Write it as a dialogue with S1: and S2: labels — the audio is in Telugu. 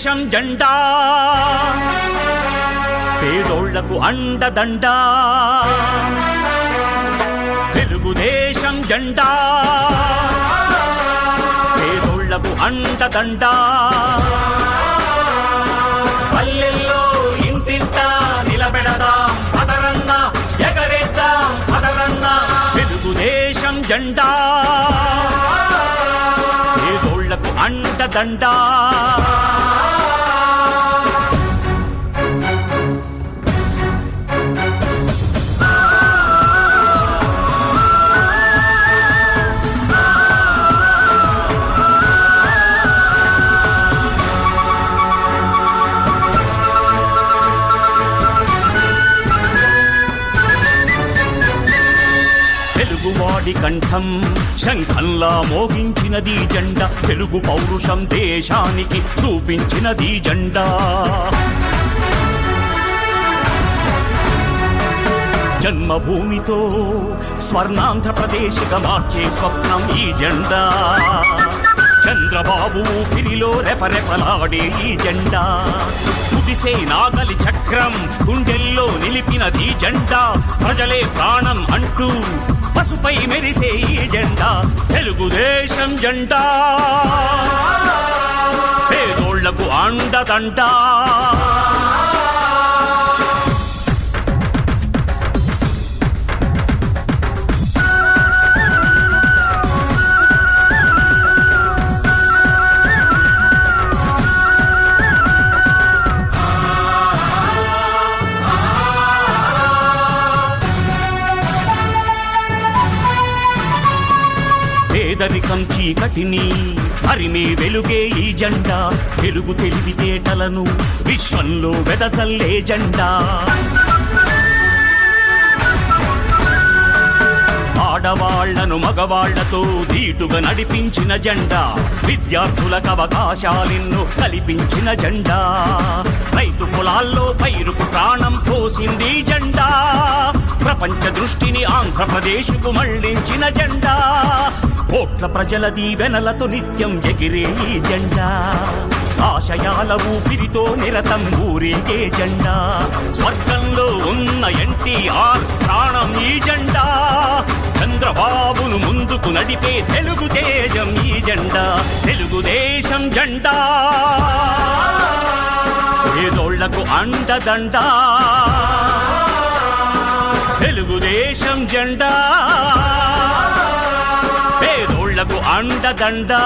S1: తెలుగుదేశం జెండా పేదోళ్లకు అండదండా తెలుగుదేశం జెండా పేదోళ్లకు అండదండా పల్లెల్లో ఇంటింటా నిలబెడదాం పదరన్న ఎగరేద్దాం పదరన్న తెలుగుదేశం జెండా పేదోళ్లకు అండదండా తెలుగువాడి కంఠం శంఖంలా మోగించినది జెండా తెలుగు పౌరుషం దేశానికి చూపించినది జెండా జన్మభూమితో స్వర్ణాంధ్రప్రదేశ్గా మార్చే స్వప్నం ఈ జెండా చంద్రబాబు ఊపిరిలో రెపరెపలాడే ఈ జెండా కుదిసే నాగలి చక్రం గుండెల్లో నిలిపినది జెండా ప్రజలే ప్రాణం అంటూ పసుపై మెరిసే ఈ జెండా తెలుగుదేశం జెండా పేదోళ్లకు అండదండా పేదరికం చీకటిని హరిమే వెలుగే ఈ జెండా తెలుగు తెలివితేటలను విశ్వంలో వెదజల్లే జెండా ఆడవాళ్లను మగవాళ్లతో ధీటుగా నడిపించిన జెండా విద్యార్థులకు అవకాశాలెన్నో కల్పించిన జెండా రైతు పొలాల్లో పైరుకు ప్రాణం పోసింది జెండా ప్రపంచ దృష్టిని ఆంధ్రప్రదేశ్కు మళ్లించిన జెండా కోట్ల ప్రజల దీవెనలతో నిత్యం ఎగిరే ఈ జెండా ఆశయాల ఊపిరితో నిరతం ఊరేగే జెండా స్వర్గంలో ఉన్న ఎన్టీఆర్ ప్రాణం ఈ జెండా చంద్రబాబును ముందుకు నడిపే తెలుగు తేజం ఈ జెండా తెలుగుదేశం జెండా పేదోళ్లకు అండదండా తెలుగుదేశం జెండా పేదోళ్లకు అండదండా